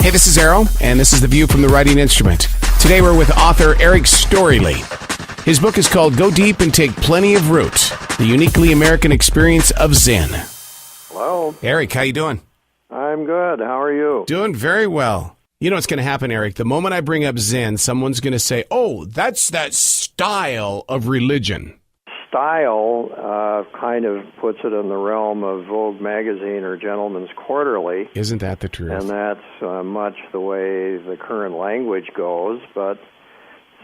Hey, this is Arrow, and this is The View from the Writing Instrument. Today we're with author Erik Storlie. His book is called Go Deep and Take Plenty of Root, the uniquely American experience of Zen. Hello. Erik, how you doing? I'm good. How are you? Doing very well. You know what's going to happen, Erik? The moment I bring up Zen, someone's going to say, oh, that's that style of religion. Style kind of puts it in the realm of Vogue magazine or Gentleman's Quarterly. Isn't that the truth? And that's much the way the current language goes. But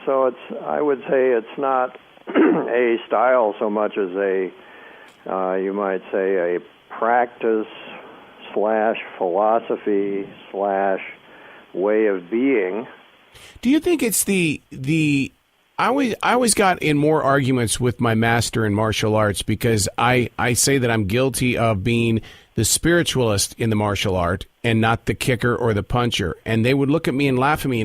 so I would say it's not a style so much as you might say, a practice / philosophy / way of being. Do you think it's I always got in more arguments with my master in martial arts because I say that I'm guilty of being the spiritualist in the martial art and not the kicker or the puncher. And they would look at me and laugh at me,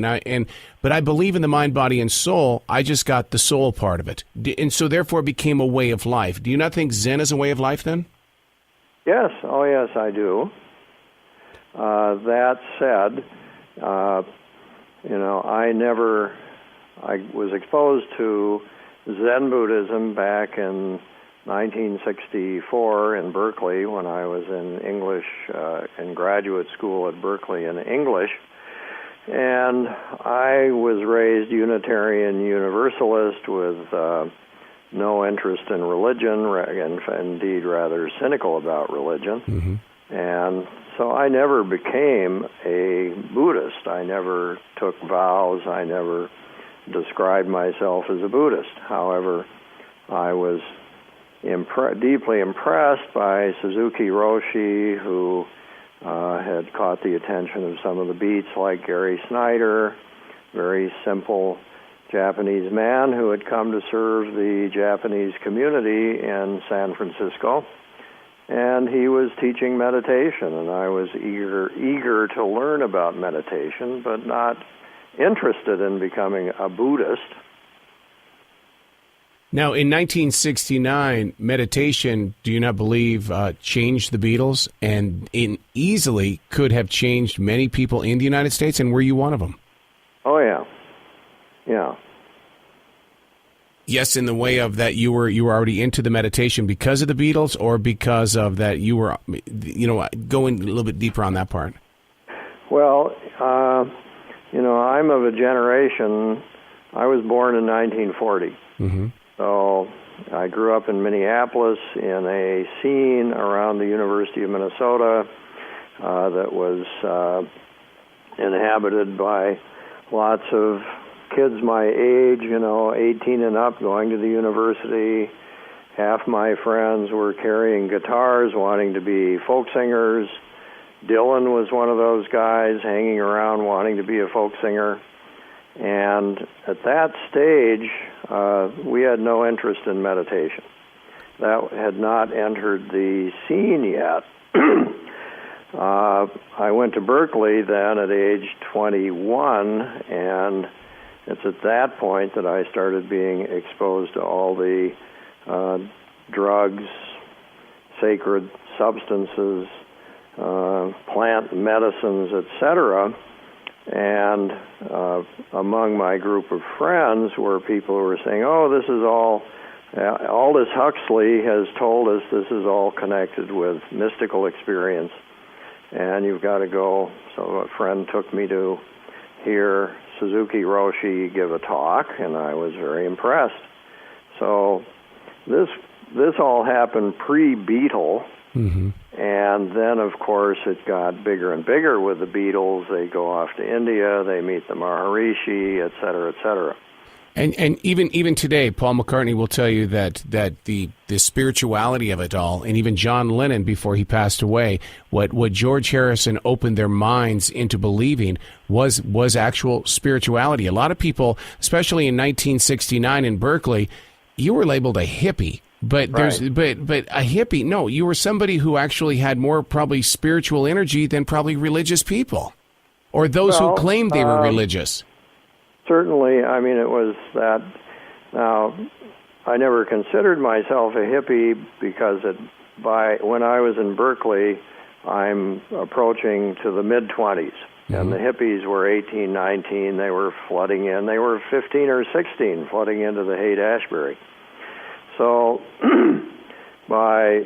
but I believe in the mind, body, and soul. I just got the soul part of it. And so therefore it became a way of life. Do you not think Zen is a way of life then? Yes. Oh, yes, I do. That said, I was exposed to Zen Buddhism back in 1964 in Berkeley when I was in English, in graduate school at Berkeley in English. And I was raised Unitarian Universalist with no interest in religion, and indeed rather cynical about religion. Mm-hmm. And so I never became a Buddhist. I never took vows. I never described myself as a Buddhist. However, I was deeply impressed by Suzuki Roshi, who had caught the attention of some of the beats like Gary Snyder, very simple Japanese man who had come to serve the Japanese community in San Francisco. And he was teaching meditation, and I was eager to learn about meditation, but not interested in becoming a Buddhist. Now, in 1969, meditation, do you not believe, changed the Beatles and easily could have changed many people in the United States, and were you one of them? Oh, yeah. Yeah. Yes, in the way of that you were already into the meditation because of the Beatles, or because of that you were, going a little bit deeper on that part? Well, I'm of a generation, I was born in 1940. Mm-hmm. So I grew up in Minneapolis in a scene around the University of Minnesota that was inhabited by lots of kids my age, 18 and up, going to the university. Half my friends were carrying guitars, wanting to be folk singers. Dylan was one of those guys hanging around wanting to be a folk singer. And at that stage, we had no interest in meditation. That had not entered the scene yet. I went to Berkeley then at age 21, and it's at that point that I started being exposed to all the drugs, sacred substances, plant medicines, etc. And among my group of friends were people who were saying, oh, this is all, Aldous Huxley has told us this is all connected with mystical experience, and you've got to go. So a friend took me to hear Suzuki Roshi give a talk, and I was very impressed. So this all happened pre-Beatle. Mm-hmm. And then, of course, it got bigger and bigger with the Beatles. They go off to India, they meet the Maharishi, et cetera, et cetera. And even today, Paul McCartney will tell you that the spirituality of it all, and even John Lennon before he passed away, what George Harrison opened their minds into believing was actual spirituality. A lot of people, especially in 1969 in Berkeley, you were labeled a hippie. But there's but a hippie, no, you were somebody who actually had more probably spiritual energy than probably religious people, or those who claimed they were religious. Certainly, I mean, it was that. Now, I never considered myself a hippie because when I was in Berkeley, I'm approaching to the mid-20s. And the hippies were 18, 19. They were flooding in. They were 15 or 16 flooding into the Haight-Ashbury. So by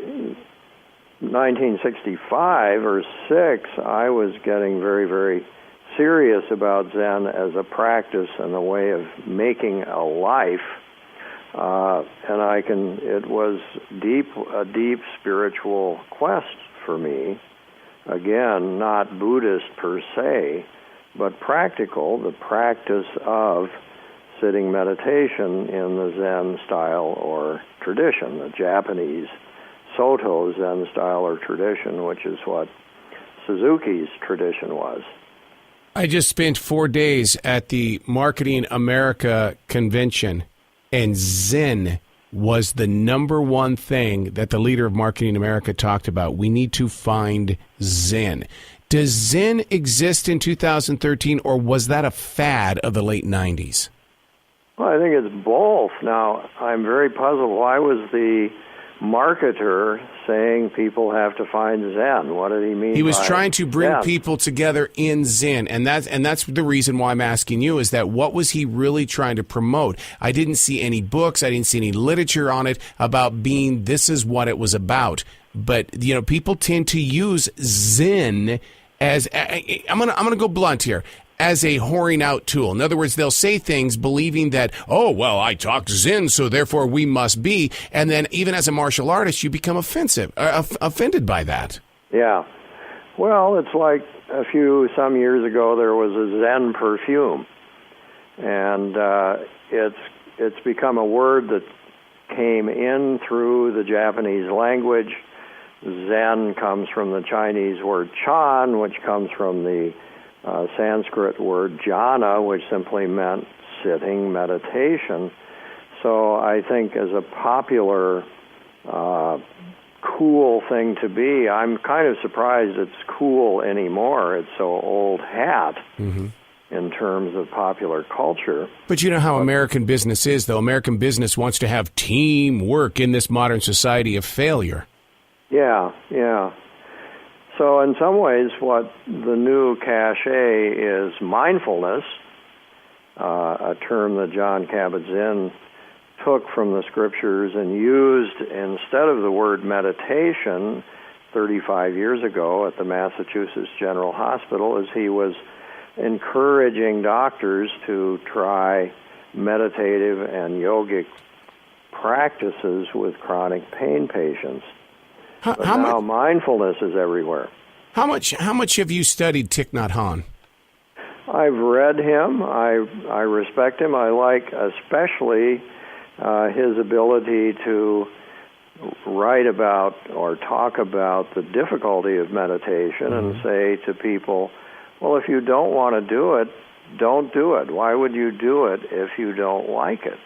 1965 or 6, I was getting very, very serious about Zen as a practice and a way of making a life. It was a deep spiritual quest for me. Again, not Buddhist per se, but practical, the practice of sitting meditation in the Zen style or tradition, the Japanese Soto Zen style or tradition, which is what Suzuki's tradition was. I just spent 4 days at the Marketing America convention, and Zen was the number one thing that the leader of Marketing America talked about. We need to find Zen. Does Zen exist in 2013, or was that a fad of the late 90s? Well, I think it's both. Now, I'm very puzzled. Why was the marketer saying people have to find Zen? What did he mean? He was trying to bring Zen? people together in Zen, and that's the reason why I'm asking you, is that what was he really trying to promote? I didn't see any books, I didn't see any literature on it about being this is what it was about. But people tend to use Zen as I'm gonna go blunt here, as a whoring out tool. In other words, they'll say things believing that, oh, well, I talk Zen, so therefore we must be. And then even as a martial artist, you become offended by that. Yeah. Well, it's like some years ago, there was a Zen perfume. And it's become a word that came in through the Japanese language. Zen comes from the Chinese word Chan, which comes from the Sanskrit word jhana, which simply meant sitting meditation. So I think as a popular, cool thing to be, I'm kind of surprised it's cool anymore. It's so old hat in terms of popular culture. But you know how American business is, though. American business wants to have teamwork in this modern society of failure. Yeah. So in some ways, what the new cachet is mindfulness, a term that John Kabat-Zinn took from the scriptures and used instead of the word meditation 35 years ago at the Massachusetts General Hospital, as he was encouraging doctors to try meditative and yogic practices with chronic pain patients. But now mindfulness is everywhere. How much have you studied Thich Nhat Hanh? I've read him. I respect him. I like especially his ability to write about or talk about the difficulty of meditation and say to people, well, if you don't want to do it, don't do it. Why would you do it if you don't like it?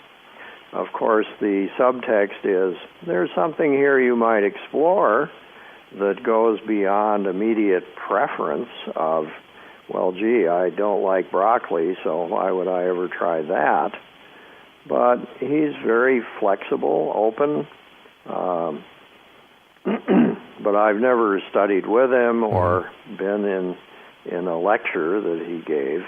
Of course, the subtext is there's something here you might explore that goes beyond immediate preference of, well, gee, I don't like broccoli, so why would I ever try that? But he's very flexible, open, but I've never studied with him or been in a lecture that he gave.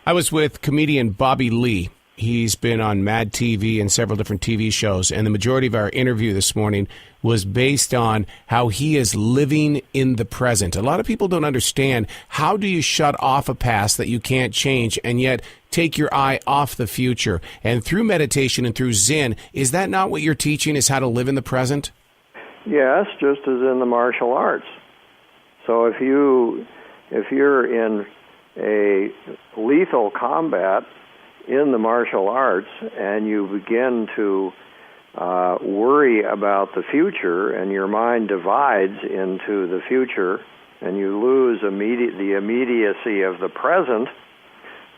I was with comedian Bobby Lee. He's been on Mad TV and several different TV shows, and the majority of our interview this morning was based on how he is living in the present. A lot of people don't understand, how do you shut off a past that you can't change and yet take your eye off the future? And through meditation and through Zen, is that not what you're teaching, is how to live in the present? Yes, just as in the martial arts. So if you're in a lethal combat in the martial arts and you begin to worry about the future and your mind divides into the future and you lose the immediacy of the present,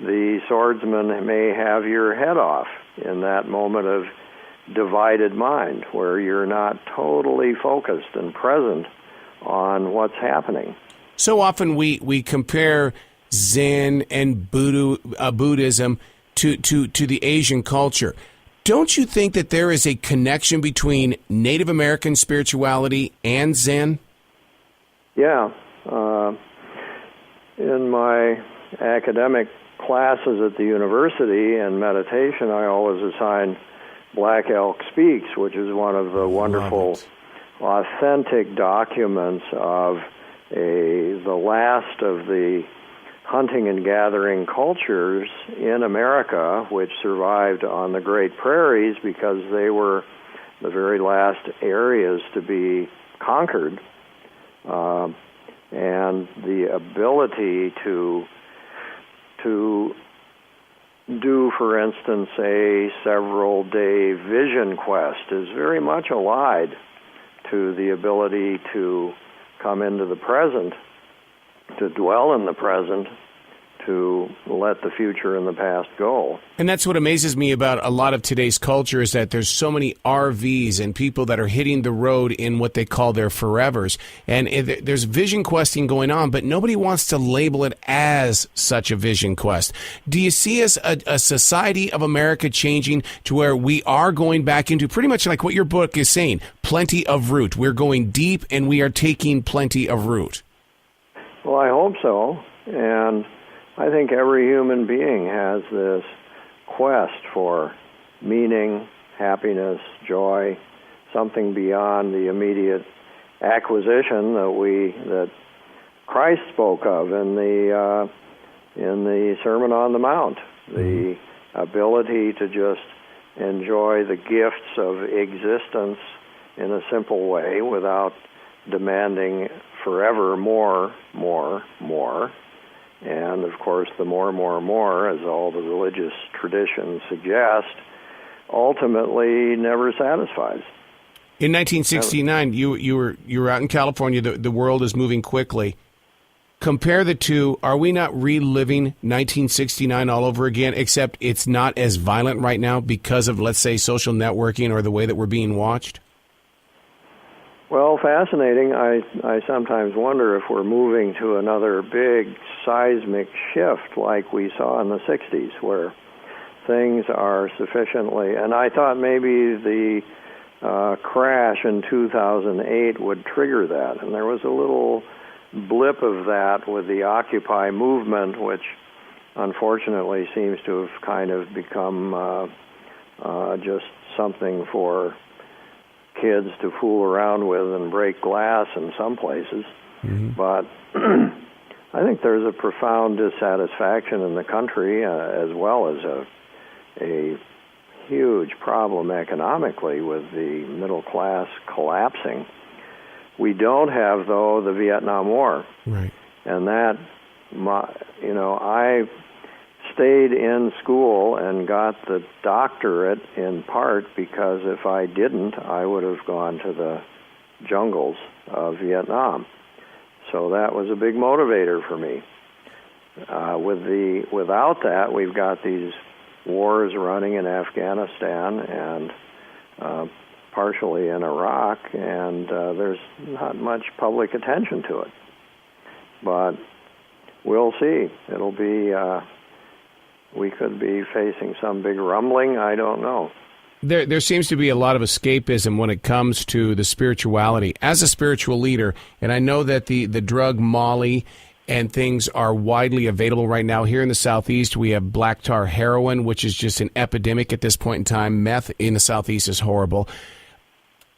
the swordsman may have your head off in that moment of divided mind where you're not totally focused and present on what's happening. So often we compare Zen and Buddhism to the Asian culture. Don't you think that there is a connection between Native American spirituality and Zen? Yeah. in my academic classes at the university and meditation, I always assign Black Elk Speaks, which is one of the wonderful, authentic documents of the last of the hunting and gathering cultures in America, which survived on the Great Prairies because they were the very last areas to be conquered. And the ability to do, for instance, a several-day vision quest is very much allied to the ability to come into the present, to dwell in the present, to let the future and the past go. And that's what amazes me about a lot of today's culture is that there's so many RVs and people that are hitting the road in what they call their forevers. And there's vision questing going on, but nobody wants to label it as such a vision quest. Do you see us a society of America changing to where we are going back into pretty much like what your book is saying, plenty of root? We're going deep and we are taking plenty of root. Well, I hope so. And I think every human being has this quest for meaning, happiness, joy, something beyond the immediate acquisition that Christ spoke of in the Sermon on the Mount, the ability to just enjoy the gifts of existence in a simple way without demanding forever more. And, of course, the more, as all the religious traditions suggest, ultimately never satisfies. In 1969, you were out in California. The world is moving quickly. Compare the two. Are we not reliving 1969 all over again, except it's not as violent right now because of, let's say, social networking or the way that we're being watched? Well, fascinating. I sometimes wonder if we're moving to another big seismic shift like we saw in the 60s, where things are sufficiently... And I thought maybe the crash in 2008 would trigger that. And there was a little blip of that with the Occupy movement, which unfortunately seems to have kind of become just something for kids to fool around with and break glass in some places. Mm-hmm. But I think there's a profound dissatisfaction in the country, as well as a huge problem economically with the middle class collapsing. We don't have, though, the Vietnam War. Right. And that, I stayed in school and got the doctorate in part because if I didn't, I would have gone to the jungles of Vietnam. So that was a big motivator for me. Without that, we've got these wars running in Afghanistan and partially in Iraq, and there's not much public attention to it. But we'll see. It'll be... we could be facing some big rumbling. I don't know. There seems to be a lot of escapism when it comes to the spirituality. As a spiritual leader, and I know that the drug Molly and things are widely available right now. Here in the Southeast, we have black tar heroin, which is just an epidemic at this point in time. Meth in the Southeast is horrible.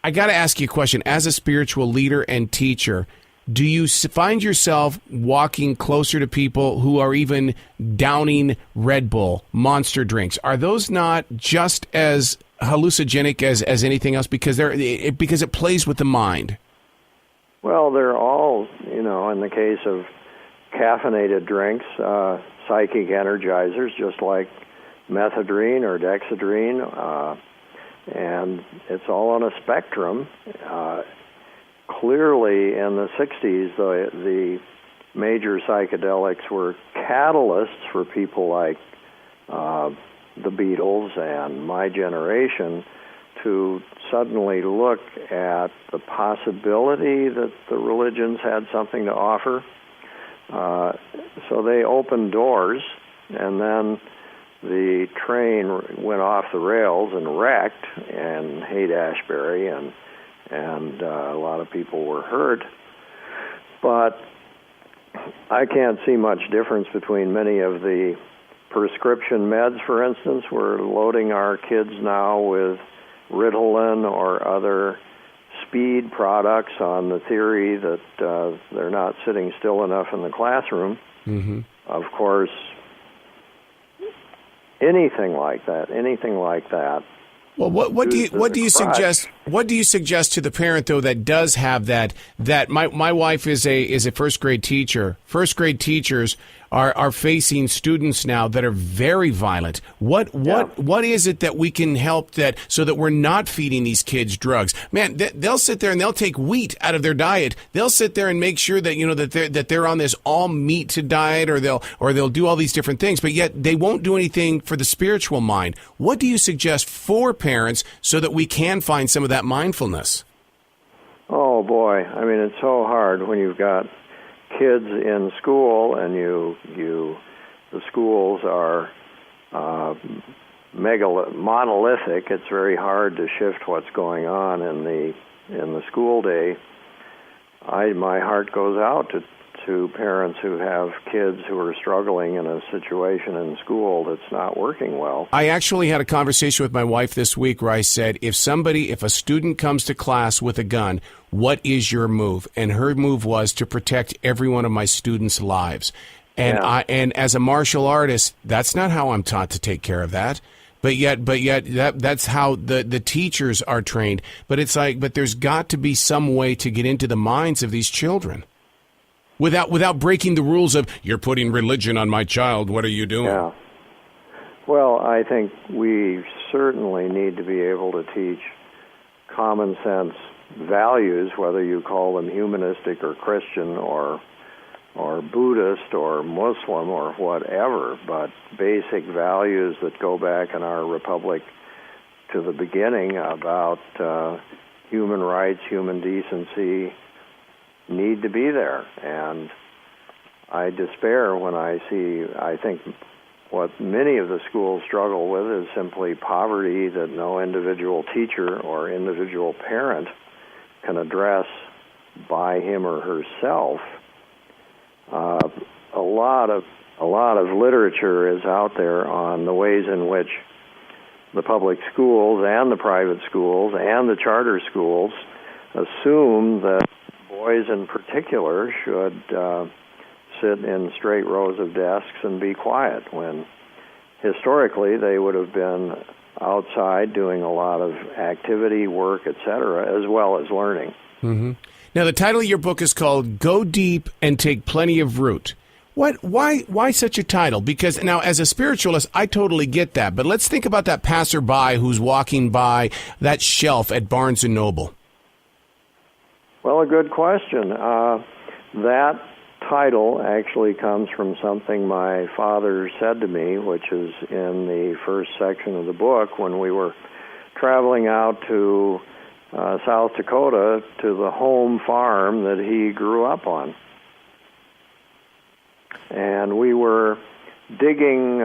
I got to ask you a question. As a spiritual leader and teacher, do you find yourself walking closer to people who are even downing Red Bull, monster drinks? Are those not just as hallucinogenic as anything else because it plays with the mind? Well, they're all, in the case of caffeinated drinks, psychic energizers, just like methadone or dexedrine, and it's all on a spectrum. Clearly, in the 60s, the major psychedelics were catalysts for people like the Beatles and my generation to suddenly look at the possibility that the religions had something to offer. So they opened doors, and then the train went off the rails and wrecked in Haight-Ashbury, and a lot of people were hurt. But I can't see much difference between many of the prescription meds, for instance. We're loading our kids now with Ritalin or other speed products on the theory that they're not sitting still enough in the classroom. Mm-hmm. Of course, anything like that. Well, what do you suggest? What do you suggest to the parent though that does have that? That my wife is a first grade teacher. First grade teachers are facing students now that are very violent. What is it that we can help that so that we're not feeding these kids drugs? Man, they'll sit there and they'll take wheat out of their diet. They'll sit there and make sure that that they're on this all meat diet, or they'll do all these different things, but yet they won't do anything for the spiritual mind. What do you suggest for parents so that we can find some of that mindfulness? Oh boy, I mean, it's so hard when you've got kids in school and the schools are monolithic. It's very hard to shift what's going on in the school day. My heart goes out to parents who have kids who are struggling in a situation in school that's not working well. I actually had a conversation with my wife this week where I said, if a student comes to class with a gun, what is your move? And her move was to protect every one of my students' lives. And and as a martial artist, that's not how I'm taught to take care of that. But yet that's how the teachers are trained. But it's like, but there's got to be some way to get into the minds of these children. Without breaking the rules of, you're putting religion on my child, what are you doing? Yeah. Well, I think we certainly need to be able to teach common sense values, whether you call them humanistic or Christian or Buddhist or Muslim or whatever, but basic values that go back in our republic to the beginning about human rights, human decency, need to be there. And I despair when I think what many of the schools struggle with is simply poverty that no individual teacher or individual parent can address by him or herself. A lot of literature is out there on the ways in which the public schools and the private schools and the charter schools assume that boys in particular should sit in straight rows of desks and be quiet, when historically they would have been outside doing a lot of activity, work, etc., as well as learning. Mm-hmm. Now, the title of your book is called Go Deep and Take Plenty of Root. Why such a title? Because now, as a spiritualist, I totally get that. But let's think about that passerby who's walking by that shelf at Barnes & Noble. Well, a good question. That title actually comes from something my father said to me, which is in the first section of the book, when we were traveling out to South Dakota to the home farm that he grew up on. And we were digging,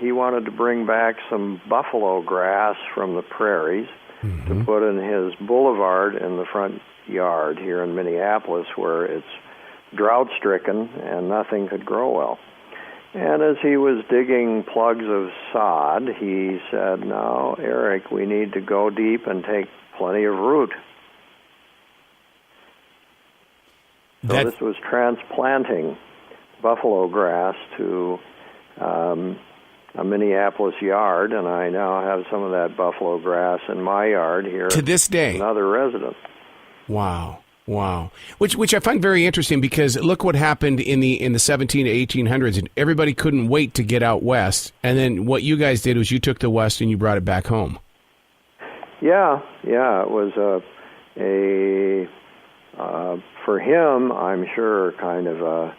he wanted to bring back some buffalo grass from the prairies to put in his boulevard in the front yard here in Minneapolis, where it's drought-stricken and nothing could grow well. And as he was digging plugs of sod, he said, "Now, Erik, we need to go deep and take plenty of root." So this was transplanting buffalo grass to a Minneapolis yard, and I now have some of that buffalo grass in my yard here to this day. Another resident. Wow. Which I find very interesting, because look what happened in the 17 to 1800s, and everybody couldn't wait to get out west. And then what you guys did was you took the west and you brought it back home. Yeah, it was for him, I'm sure, kind of a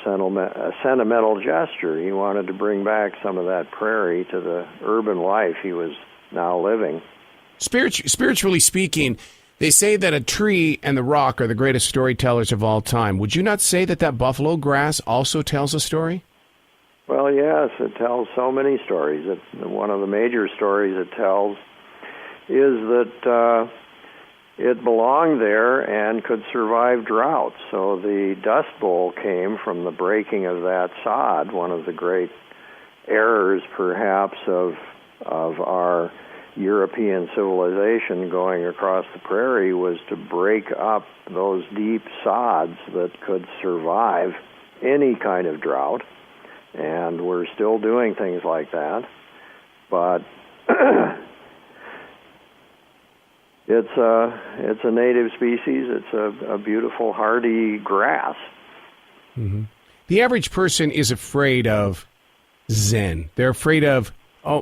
sentimental gesture. He wanted to bring back some of that prairie to the urban life he was now living. Spiritually speaking, they say that a tree and the rock are the greatest storytellers of all time. Would you not say that buffalo grass also tells a story? Well, yes, it tells so many stories. One of the major stories it tells is that it belonged there and could survive drought. So the Dust Bowl came from the breaking of that sod. One of the great errors, perhaps, of our European civilization going across the prairie was to break up those deep sods that could survive any kind of drought. And we're still doing things like that. But it's a native species. It's a beautiful, hardy grass. Mm-hmm. The average person is afraid of Zen. They're afraid of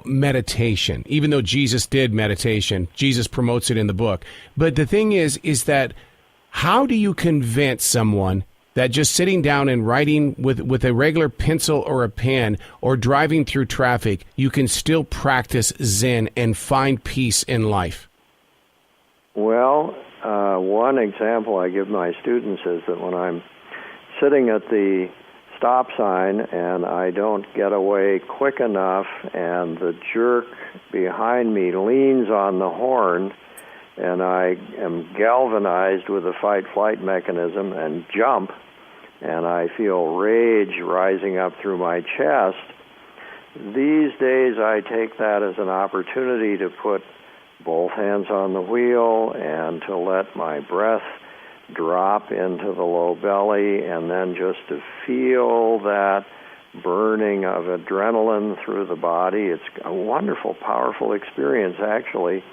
meditation. Even though Jesus did meditation, Jesus promotes it in the book. But the thing is that how do you convince someone that just sitting down and writing with a regular pencil or a pen or driving through traffic, you can still practice Zen and find peace in life? Well, one example I give my students is that when I'm sitting at the stop sign and I don't get away quick enough and the jerk behind me leans on the horn and I am galvanized with the fight-flight mechanism and jump, and I feel rage rising up through my chest, these days I take that as an opportunity to put both hands on the wheel and to let my breath drop into the low belly, and then just to feel that burning of adrenaline through the body. It's a wonderful, powerful experience, actually,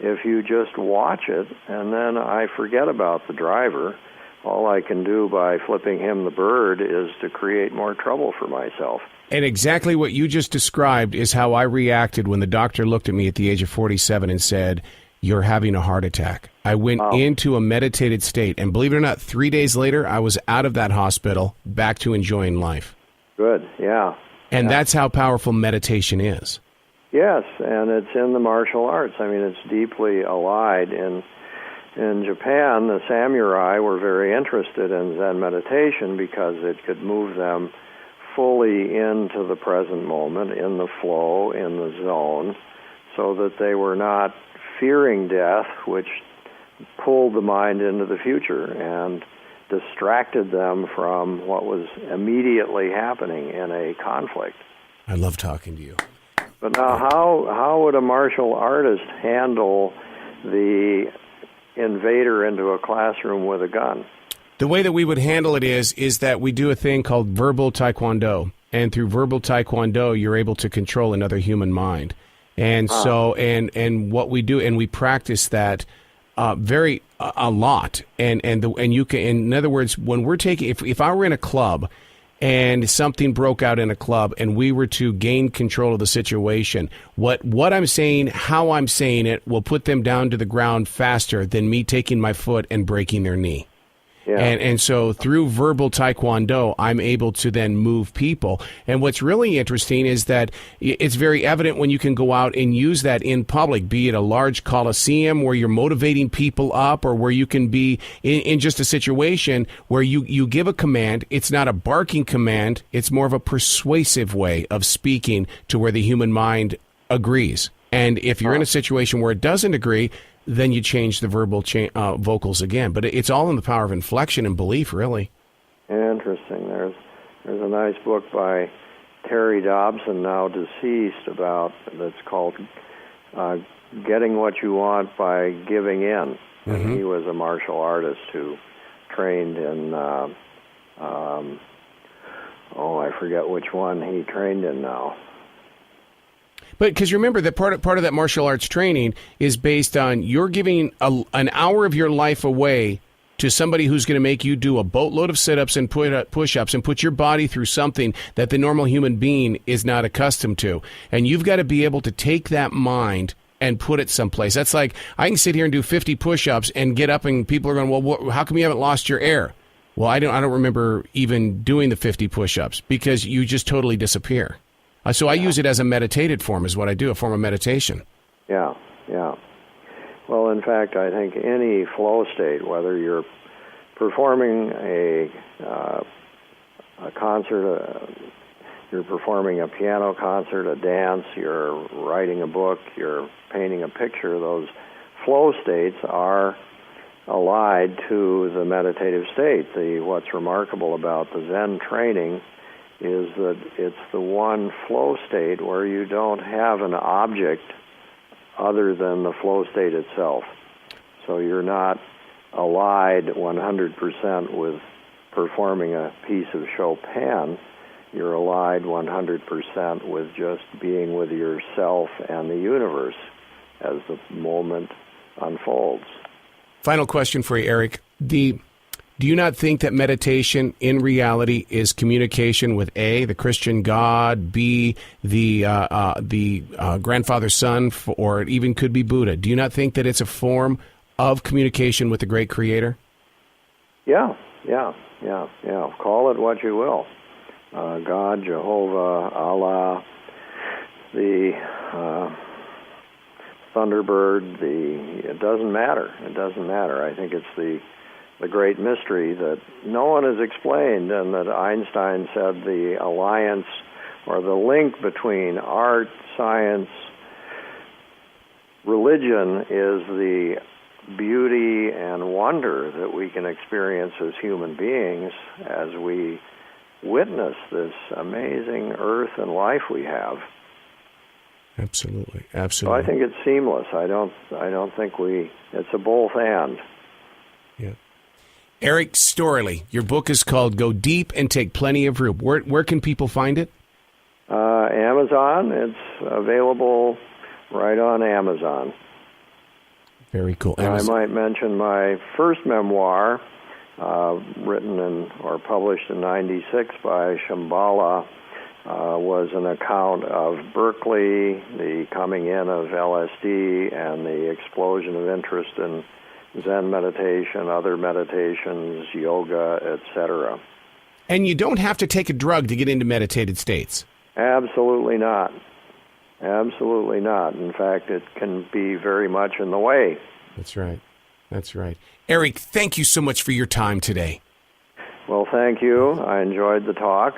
if you just watch it, and then I forget about the driver. All I can do by flipping him the bird is to create more trouble for myself. And exactly what you just described is how I reacted when the doctor looked at me at the age of 47 and said, "You're having a heart attack." I went into a meditated state, and believe it or not, 3 days later, I was out of that hospital, back to enjoying life. Good, yeah. And that's how powerful meditation is. Yes, and it's in the martial arts. I mean, it's deeply allied. In Japan, the samurai were very interested in Zen meditation because it could move them fully into the present moment, in the flow, in the zone, so that they were not fearing death, which pulled the mind into the future and distracted them from what was immediately happening in a conflict. I love talking to you. But now, how would a martial artist handle the invader into a classroom with a gun? The way that we would handle it is that we do a thing called verbal taekwondo. And through verbal taekwondo, you're able to control another human mind. And so, and what we do, and we practice that a lot. And you can, in other words, when we're taking, if I were in a club and something broke out in a club and we were to gain control of the situation, what I'm saying, how I'm saying it, will put them down to the ground faster than me taking my foot and breaking their knee. Yeah. And so through verbal taekwondo, I'm able to then move people. And what's really interesting is that it's very evident when you can go out and use that in public, be it a large coliseum where you're motivating people up, or where you can be in just a situation where you give a command. It's not a barking command. It's more of a persuasive way of speaking to where the human mind agrees. And if you're in a situation where it doesn't agree, then you change the verbal vocals again. But it's all in the power of inflection and belief, really. Interesting. There's a nice book by Terry Dobson, now deceased, that's called Getting What You Want by Giving In. Mm-hmm. And he was a martial artist who trained in, I forget which one he trained in now. But because remember that part of that martial arts training is based on you're giving an hour of your life away to somebody who's going to make you do a boatload of sit-ups and push-ups and put your body through something that the normal human being is not accustomed to. And you've got to be able to take that mind and put it someplace. That's like, I can sit here and do 50 push-ups and get up and people are going, well, how come you haven't lost your air? Well, I don't remember even doing the 50 push-ups because you just totally disappear. So I use it as a meditated form, is what I do, a form of meditation. Yeah. Well, in fact, I think any flow state, whether you're performing a concert, you're performing a piano concert, a dance, you're writing a book, you're painting a picture, those flow states are allied to the meditative state. What's remarkable about the Zen training is that it's the one flow state where you don't have an object other than the flow state itself. So you're not allied 100% with performing a piece of Chopin. You're allied 100% with just being with yourself and the universe as the moment unfolds. Final question for you, Erik. Do you not think that meditation in reality is communication with A, the Christian God, B, the grandfather son, or it even could be Buddha? Do you not think that it's a form of communication with the great Creator? Yeah. Call it what you will. God, Jehovah, Allah, the Thunderbird, it doesn't matter. It doesn't matter. I think it's the great mystery that no one has explained, and that Einstein said the alliance or the link between art, science, religion is the beauty and wonder that we can experience as human beings as we witness this amazing earth and life we have. Absolutely. So I think it's seamless. I don't think it's a both and. Yeah. Erik Storlie, your book is called Go Deep and Take Plenty of Room. Where can people find it? Amazon. It's available right on Amazon. Very cool. I might mention my first memoir, written or published in '96 by Shambhala, was an account of Berkeley, the coming in of LSD, and the explosion of interest in Zen meditation, other meditations, yoga, etc. And you don't have to take a drug to get into meditated states. Absolutely not. Absolutely not. In fact, it can be very much in the way. That's right. That's right. Erik, thank you so much for your time today. Well, thank you. I enjoyed the talk.